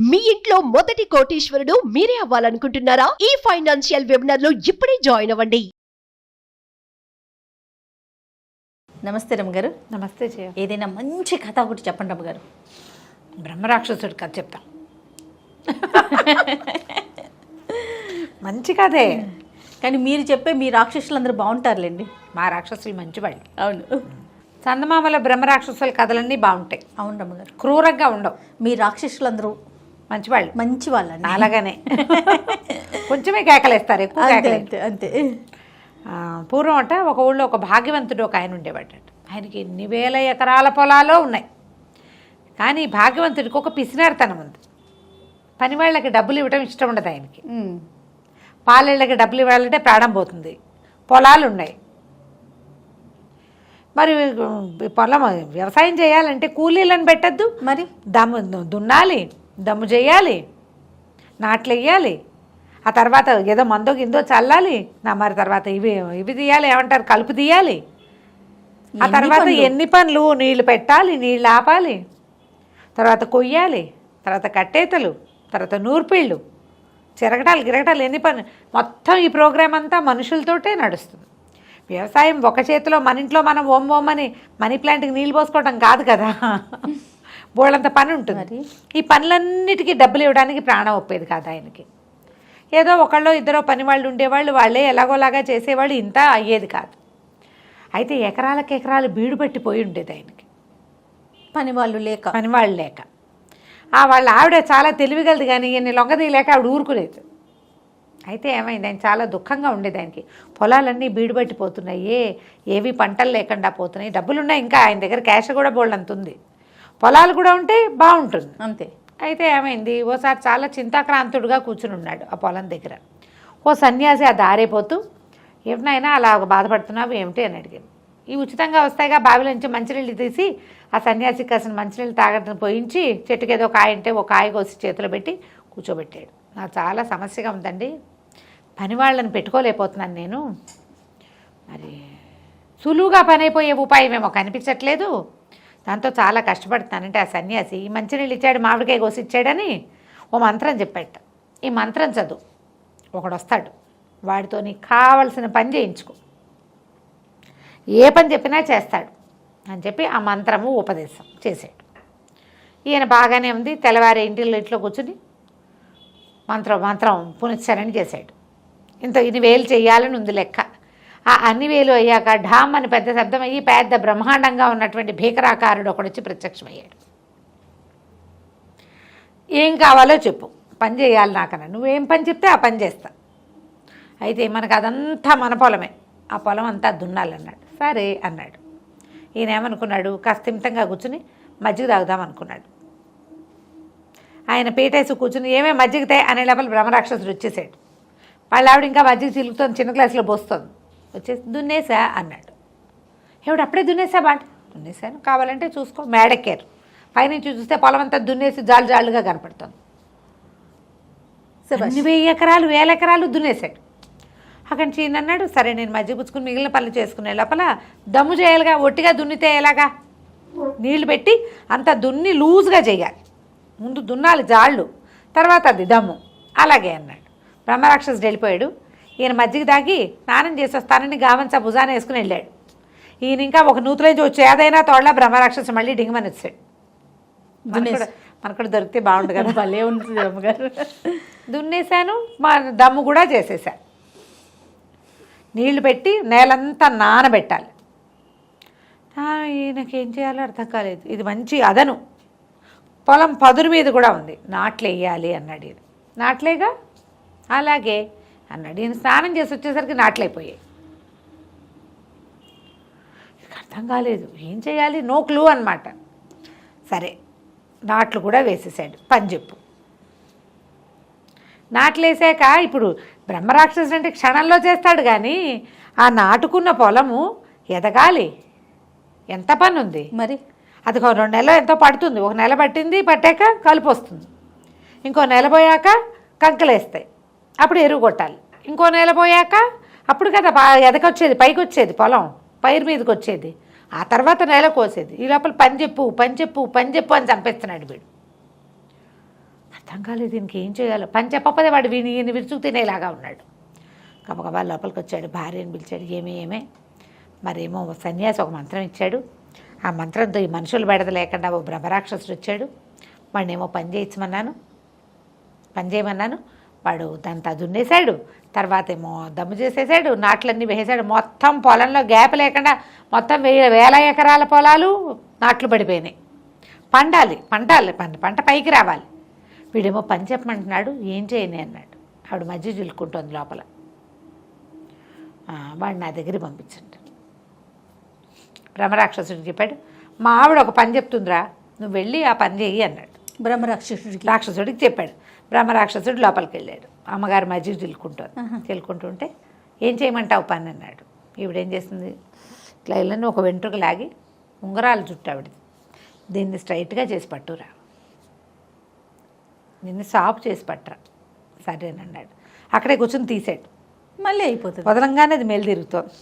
మీ ఇంట్లో మొదటి కోటీశ్వరుడు మీరే అవ్వాలనుకుంటున్నారా? ఈ ఫైనాన్షియల్ వెబినార్ లో ఇప్పుడే జాయిన్ అవ్వండి. నమస్తే రమ్మగారు. నమస్తే జయ. ఏదైనా మంచి కథ ఒకటి చెప్పండి రమ్మగారు. బ్రహ్మరాక్షసుడి కథ చెప్తాం. మంచి కథే, కానీ మీరు చెప్పే మీ రాక్షసులందరూ బాగుంటారులేండి. మా రాక్షసులు మంచివాళ్ళు. అవును చందమామల బ్రహ్మరాక్షసుల కథలన్నీ బాగుంటాయి, అవును రమ్మగారు. క్రూరంగా ఉండవు. మీ రాక్షసులందరూ మంచివాళ్ళు, మంచి వాళ్ళండి. అలాగనే కొంచెమే కేకలేస్తారు, ఎక్కువ అంతే కేకలేదు. అంతే అంతే. పూర్వం అట ఒక ఊళ్ళో ఒక భాగ్యవంతుడు ఒక ఆయన ఉండేవాడట. ఆయనకి ఎన్ని వేల ఎకరాల పొలాలో ఉన్నాయి. కానీ భాగ్యవంతుడికి ఒక పిసినారితనం ఉంది. పని వాళ్ళకి డబ్బులు ఇవ్వడం ఇష్టం ఉండదు ఆయనకి. పాలేళ్ళకి డబ్బులు ఇవ్వాలంటే ప్రాణం పోతుంది. పొలాలు ఉన్నాయి, మరి పొలం వ్యవసాయం చేయాలంటే కూలీలను పెట్టద్దు, మరి దున్నాలి, దమ్ము చేయాలి, నాట్లు వేయాలి, ఆ తర్వాత ఏదో మందో గిందో చల్లాలి, మరి తర్వాత ఇవి తీయాలి, ఏమంటారు కలుపు తీయాలి, ఆ తర్వాత ఎన్ని పనులు, నీళ్లు పెట్టాలి, నీళ్ళు ఆపాలి, తర్వాత కొయ్యాలి, తర్వాత కట్టేతలు, తర్వాత నూర్పిళ్ళు, చిరగటాలు గిరగటాలు, ఎన్ని పనులు. మొత్తం ఈ ప్రోగ్రామ్ అంతా మనుషులతోటే నడుస్తుంది. వ్యవసాయం ఒక చేతిలో మన ఇంట్లో మనం ఓం ఓం అని మనీ ప్లాంట్కి నీళ్ళు పోసుకోవడం కాదు కదా, బోళ్ళంత పని ఉంటుంది. ఈ పనులన్నిటికీ డబ్బులు ఇవ్వడానికి ప్రాణం ఒప్పేది కాదు ఆయనకి. ఏదో ఒకళ్ళో ఇద్దరో పని వాళ్ళు ఉండేవాళ్ళు, వాళ్ళే ఎలాగోలాగా చేసేవాళ్ళు, ఇంత అయ్యేది కాదు. అయితే ఎకరాలకు ఎకరాలు బీడు పట్టిపోయి ఉండేది ఆయనకి, పనివాళ్ళు లేక. వాళ్ళ ఆవిడ చాలా తెలివిగలది, కానీ ఈయన్ని లొంగదీయలేక ఆవిడ ఊరుకునేది. అయితే ఏమైంది, ఆయన చాలా దుఃఖంగా ఉండేది. ఆయనకి పొలాలన్నీ బీడు పట్టిపోతున్నాయి, ఏవి పంటలు లేకుండా పోతున్నాయి, డబ్బులున్నాయి, ఇంకా ఆయన దగ్గర క్యాష్ కూడా బోల్డంత ఉంది, పొలాలు కూడా ఉంటే బాగుంటుంది అంతే. అయితే ఏమైంది, ఓసారి చాలా చింతాక్రాంతుడుగా కూర్చుని ఉన్నాడు ఆ పొలం దగ్గర. ఓ సన్యాసి ఆ దారైపోతూ, ఏమిటైనా అలా బాధపడుతున్నావు ఏమిటి అని అడిగాను. ఈ ఉచితంగా వస్తాయిగా బావిలో నుంచి మంచినీళ్ళు తీసి ఆ సన్యాసికి కాసిన మంచినీళ్ళు తాగడం పోయించి, చెట్టుకి ఏదో కాయ ఉంటే ఒక కాయ కోసి చేతిలో పెట్టి కూర్చోబెట్టాడు. నాకు చాలా సమస్యగా ఉందండి, పని వాళ్ళని పెట్టుకోలేకపోతున్నాను నేను, మరి సులువుగా పని అయిపోయే ఉపాయం ఏమో కనిపించట్లేదు, దాంతో చాలా కష్టపడుతున్నానంటే ఆ సన్యాసి ఈ మంచినీళ్ళు ఇచ్చాడు, మామిడికాయ కోసి ఇచ్చాడని ఓ మంత్రం చెప్పాట. ఈ మంత్రం చదువు, ఒకడు వస్తాడు, వాడితో నీకు కావలసిన పని చేయించుకో, ఏ పని చెప్పినా చేస్తాడు అని చెప్పి ఆ మంత్రము ఉపదేశం చేశాడు. ఈయన బాగానే ఉంది, తెల్లవారి ఇంట్లో కూర్చుని మంత్రం పునశ్చరణ చేశాడు. ఇన్ని వేలు చేయాలని ఉంది లెక్క. ఆ అన్ని వేలు అయ్యాక ఢామ్ అని పెద్ద శబ్దం అయ్యి పెద్ద బ్రహ్మాండంగా ఉన్నటువంటి భీకరాకారుడు ఒకడొచ్చి ప్రత్యక్షమయ్యాడు. ఏం కావాలో చెప్పు, పని చేయాలి నాకన్నా, నువ్వేం పని చెప్తే ఆ పని చేస్తా. అయితే మనకు అదంతా మన పొలమే, ఆ పొలం అంతా దున్నాలన్నాడు. సరే అన్నాడు. ఈయన ఏమనుకున్నాడు, కాస్త ఇమితంగా కూర్చుని మజ్జిగ తాగుదాం అనుకున్నాడు. ఆయన పీటేసి కూర్చుని ఏమే మజ్జిగతే అనే లోపల బ్రహ్మరాక్షసుడు వచ్చేసాడు. వాళ్ళ ఆవిడ ఇంకా మజ్జిగ చిలుకుతుంది, చిన్న గ్లాసులో పోస్తుంది. వచ్చేసి దున్నేసా అన్నాడు. ఏమిటి అప్పుడే దున్నేసా బాట? దున్నేసాను, కావాలంటే చూసుకో. మేడెక్కారు, పైనుంచి చూస్తే పొలం అంతా దున్నేసి జాలుగా కనపడుతుంది. 1000 ఎకరాలు 1000 ఎకరాలు దున్నేశాడు. అక్కడి నుంచి ఈయన అన్నాడు, సరే నేను మజ్జిగ పుచ్చుకుని మిగిలిన పనులు చేసుకునే లోపల దమ్ము చేయాలిగా, ఒట్టిగా దున్నితే ఎలాగా, నీళ్లు పెట్టి అంత దున్ని లూజ్గా చేయాలి, ముందు దున్నాలి జాళ్ళు, తర్వాత అది దమ్ము, అలాగే అన్నాడు. బ్రహ్మరాక్షసుడు వెళ్ళిపోయాడు. ఈయన మజ్జిగ దాగి స్నానం చేసి వస్తానని గావంచా భుజాన వేసుకుని వెళ్ళాడు. ఈయన ఇంకా ఒక నూతులేంచి వచ్చి ఏదైనా తోడలా బ్రహ్మరాక్షసు మళ్ళీ డింగమని వచ్చాడు. మనకు దొరికితే బాగుండు కదా, భలే ఉంటుంది అమ్మగారు. దున్నేశాను, మా దమ్ము కూడా చేసేసా. నీళ్లు పెట్టి నేలంతా నానబెట్టాలి. ఈయనకేం చేయాలో అర్థం కాలేదు. ఇది మంచి అదను, పొలం పదురు మీద కూడా ఉంది, నాట్లు వేయాలి అన్నాడు. ఈయన నాట్లేగా, అలాగే అన్నాడు. ఈయన స్నానం చేసి వచ్చేసరికి నాట్లయిపోయాయి. అర్థం కాలేదు, ఏం చేయాలి, నో క్లూ అనమాట. సరే నాట్లు కూడా వేసేసాడు, పని చెప్పు. నాట్లు వేసాక ఇప్పుడు బ్రహ్మరాక్షసుడు అంటే క్షణంలో చేస్తాడు, కానీ ఆ నాటుకున్న పొలము ఎదగాలి, ఎంత పని ఉంది మరి. అది 2 నెలలు ఎంతో పడుతుంది. 1 నెల పట్టాక కలుపు వస్తుంది, ఇంకో నెల పోయాక కంకలేస్తాయి, అప్పుడు ఎరువు కొట్టాలి, ఇంకో నెల పోయాక అప్పుడు కదా ఎదకొచ్చేది, పైకి వచ్చేది, పొలం పైరు మీదకి వచ్చేది, ఆ తర్వాత నెల కోసేది. ఈ లోపల పని చెప్పు అని చంపేస్తున్నాడు వీడు. అర్థం కాలేదు దీనికి ఏం చేయాలో. పని చెప్పకపోతే వాడు ఈయన విరుచుకు తినేలాగా ఉన్నాడు. గబగబా లోపలికి వచ్చాడు, భార్యని పిలిచాడు. ఏమే మరేమో సన్యాసి ఒక మంత్రం ఇచ్చాడు. ఆ మంత్రంతో ఈ మనుషులు బెడద లేకుండా ఓ బ్రహ్మరాక్షసుడు వచ్చాడు. వాడినేమో పని చేయమన్నాను. వాడు దాంతో దున్నేశాడు. తర్వాత ఏమో దమ్ము చేసేసాడు, నాట్లన్నీ వేసాడు. మొత్తం పొలంలో గ్యాప్ లేకుండా మొత్తం 1000 ఎకరాల పొలాలు నాట్లు పడిపోయినాయి. పంట పైకి రావాలి. వీడేమో పని చెప్పమంటున్నాడు, ఏం చేయని అన్నాడు. ఆవిడ మధ్య చిలుక్కుంటోంది లోపల. వాడు నా దగ్గర పంపించండి. బ్రహ్మరాక్షసుడికి చెప్పాడు, మా ఆవిడ ఒక పని చెప్తుందిరా, నువ్వు వెళ్ళి ఆ పని చెయ్యి అన్నాడు. రాక్షసుడికి చెప్పాడు. బ్రహ్మరాక్షసుడు లోపలికి వెళ్ళాడు. అమ్మగారు మధ్య చిలుకుంటుంటే ఏం చేయమంటావు పని అన్నాడు. ఈవిడేం చేస్తుంది, ఇట్లా ఇళ్ళని ఒక వెంట్రుక లాగి ఉంగరాలు చుట్టూ ఆవిడది, దీన్ని స్ట్రైట్గా చేసి పట్టురా, నిన్ను సాఫ్ చేసి పట్టరా. సరేనన్నాడు. అక్కడే కూర్చొని తీసాడు. మళ్ళీ అయిపోతుంది. వదలంగానే అది మేలు తిరుగుతోంది.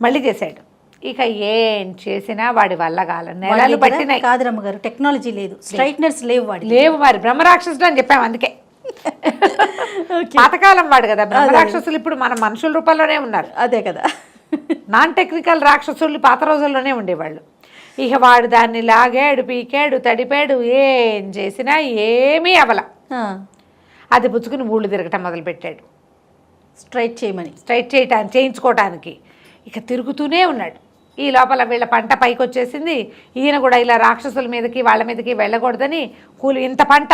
మళ్ళీ చేశాడు. ఇక ఏం చేసినా వాడి వల్ల కాలం. నెలలు పట్టినాయి. కాదు రమ్మగారు, టెక్నాలజీ లేదు, స్ట్రైట్నర్స్ లేవు మరి బ్రహ్మరాక్షసుడు అని చెప్పాము అందుకే. పాతకాలం వాడు కదా బ్రహ్మరాక్షసులు. ఇప్పుడు మన మనుషుల రూపంలోనే ఉన్నారు. అదే కదా, నాన్ టెక్నికల్ రాక్షసులు పాత రోజుల్లోనే ఉండేవాళ్ళు. ఇక వాడు దాన్ని లాగాడు, పీకాడు, తడిపాడు. ఏం చేసినా ఏమీ అవల. అది పుచ్చుకుని ఊళ్ళు తిరగటం మొదలుపెట్టాడు, స్ట్రైట్ చేయించుకోవటానికి. ఇక తిరుగుతూనే ఉన్నాడు. ఈ లోపల వీళ్ళ పంట పైకి వచ్చేసింది. ఈయన కూడా ఇలా రాక్షసుల మీదకి వాళ్ళ మీదకి వెళ్ళకూడదని కూలి, ఇంత పంట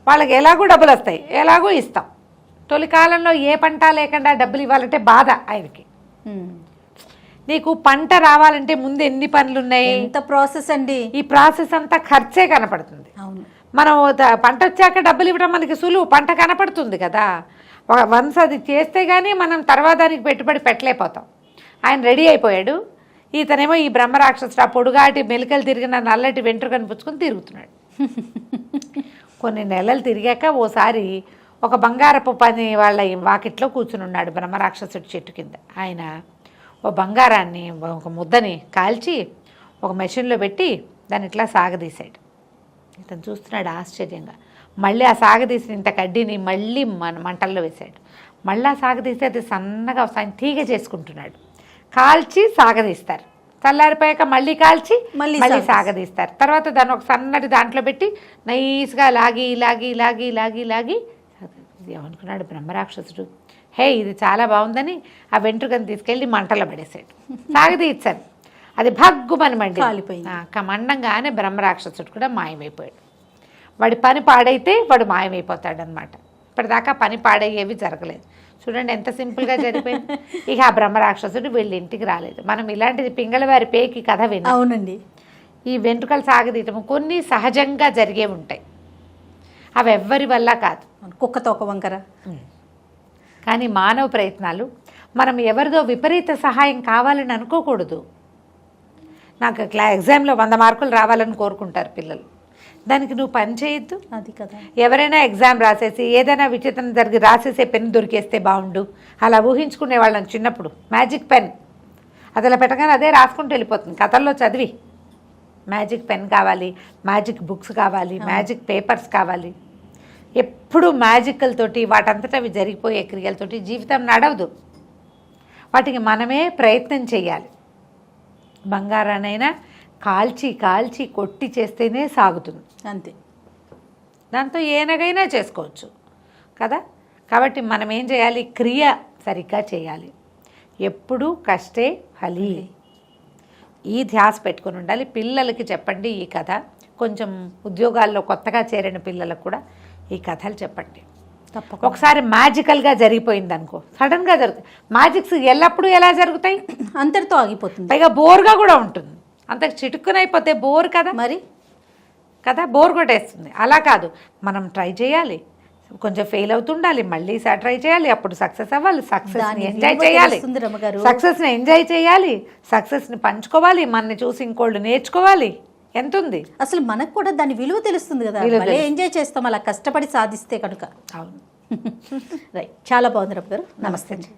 వాళ్ళకి ఎలాగూ డబ్బులు వస్తాయి, ఎలాగూ ఇస్తాం. తొలి కాలంలో ఏ పంట లేకుండా డబ్బులు ఇవ్వాలంటే బాధ ఆయనకి. నీకు పంట రావాలంటే ముందు ఎన్ని పనులు ఉన్నాయి, ఎంత ప్రాసెస్ అండి. ఈ ప్రాసెస్ అంతా ఖర్చే కనపడుతుంది. మనం పంట వచ్చాక డబ్బులు ఇవ్వడం మనకి సులువు, పంట కనపడుతుంది కదా. వన్స్ అది చేస్తే కానీ మనం తర్వాత దానికి పెట్టుబడి పెట్టలేకపోతాం. ఆయన రెడీ అయిపోయాడు. ఇతనేమో ఈ బ్రహ్మరాక్షసుడు ఆ పొడుగాటి మెలికలు తిరిగిన నల్లటి వెంట్రుకని పుచ్చుకొని తిరుగుతున్నాడు. కొన్ని నెలలు తిరిగాక ఓసారి ఒక బంగారపు పని వాళ్ళ వాకిట్లో కూర్చుని ఉన్నాడు బ్రహ్మరాక్షసుడి చెట్టు కింద. ఆయన ఓ బంగారాన్ని, ఒక ముద్దని కాల్చి ఒక మెషిన్లో పెట్టి దాన్ని ఇట్లా సాగదీశాడు. ఇతను చూస్తున్నాడు ఆశ్చర్యంగా. మళ్ళీ ఆ సాగదీసిన ఇంత కడ్డీని మళ్ళీ మంటల్లో వేశాడు. మళ్ళీ ఆ సాగదీస్తే అది సన్నగా తీగ చేసుకుంటున్నాడు. కాల్చి సాగదీస్తారు. చల్లారిపోయాక మళ్ళీ కాల్చి మళ్ళీ సాగదీస్తారు. తర్వాత దాన్ని ఒక సన్నటి దాంట్లో పెట్టి నైస్గా లాగి ఏమనుకున్నాడు బ్రహ్మరాక్షసుడు, హే ఇది చాలా బాగుందని ఆ వెంట్రుకని తీసుకెళ్ళి మంటలో పడేశాడు. సాగదీశారు. అది భగ్గుమని మండంగానే బ్రహ్మరాక్షసుడు కూడా మాయమైపోయాడు. వాడి పని పాడైతే వాడు మాయమైపోతాడనమాట. ఇప్పటిదాకా పని పాడయ్యేవి జరగలేదు. చూడండి ఎంత సింపుల్గా జరిగిపోయింది. ఇక ఆ బ్రహ్మరాక్షసుడు వీళ్ళ ఇంటికి రాలేదు. మనం ఇలాంటిది పింగళవారి పేకి కథ విన్నాం. అవునండి. ఈ వెంట్రుకలు సాగదీయటం కొన్ని సహజంగా జరిగే ఉంటాయి, అవి ఎవ్వరి వల్ల కాదు. కుక్కతో ఒక వంకర. కానీ మానవ ప్రయత్నాలు, మనం ఎవరిదో విపరీత సహాయం కావాలని అనుకోకూడదు. నాకు ఎగ్జామ్లో 100 మార్కులు రావాలని కోరుకుంటారు పిల్లలు. దానికి నువ్వు పని చేయొద్దు. అది కదా, ఎవరైనా ఎగ్జామ్ రాసేసి ఏదైనా విచిత్రం జరిగి రాసేసే పెన్ దొరికేస్తే బాగుండు అలా ఊహించుకునే వాళ్ళని చిన్నప్పుడు. మ్యాజిక్ పెన్ అది అలా పెట్టగానే అదే రాసుకుంటూ వెళ్ళిపోతుంది. కథల్లో చదివి మ్యాజిక్ పెన్ కావాలి, మ్యాజిక్ బుక్స్ కావాలి, మ్యాజిక్ పేపర్స్ కావాలి. ఎప్పుడు మ్యాజిక్లతోటి వాటంతటా అవి జరిగిపోయే క్రియలతోటి జీవితం నడవదు. వాటికి మనమే ప్రయత్నం చేయాలి. బంగారానైనా కాల్చి కొట్టి చేస్తేనే సాగుతుంది. అంతే. దాంతో ఏనగైనా చేసుకోవచ్చు కదా. కాబట్టి మనం ఏం చేయాలి, క్రియ సరిగ్గా చేయాలి. ఎప్పుడూ కష్టే ఫలి, ఈ ధ్యాస పెట్టుకుని ఉండాలి. పిల్లలకి చెప్పండి ఈ కథ. కొంచెం ఉద్యోగాల్లో కొత్తగా చేరిన పిల్లలకు కూడా ఈ కథలు చెప్పండి. ఒకసారి మ్యాజికల్గా జరిగిపోయింది అనుకో, సడన్గా జరుగుతాయి. మ్యాజిక్స్ ఎల్లప్పుడూ ఎలా జరుగుతాయి, అంతటితో ఆగిపోతుంది. పైగా బోర్గా కూడా ఉంటుంది. అంత చిటుక్కునైపోతే బోర్ కదా, మరి కదా బోర్ కొట్టేస్తుంది. అలా కాదు, మనం ట్రై చేయాలి, కొంచెం ఫెయిల్ అవుతుండాలి, మళ్ళీ ట్రై చేయాలి, అప్పుడు సక్సెస్ అవ్వాలి. సక్సెస్ని ఎంజాయ్ చేయాలి, సక్సెస్ని ఎంజాయ్ చేయాలి, సక్సెస్ని పంచుకోవాలి, మనని చూసి ఇంకోళ్ళు నేర్చుకోవాలి. ఎంత ఉంది అసలు మనకు కూడా దాని విలువ తెలుస్తుంది కదా, ఎంజాయ్ చేస్తాం అలా కష్టపడి సాధిస్తే కనుక. అవును. రైట్, చాలా బాగుంది రమ్మ గారు. నమస్తే అండి.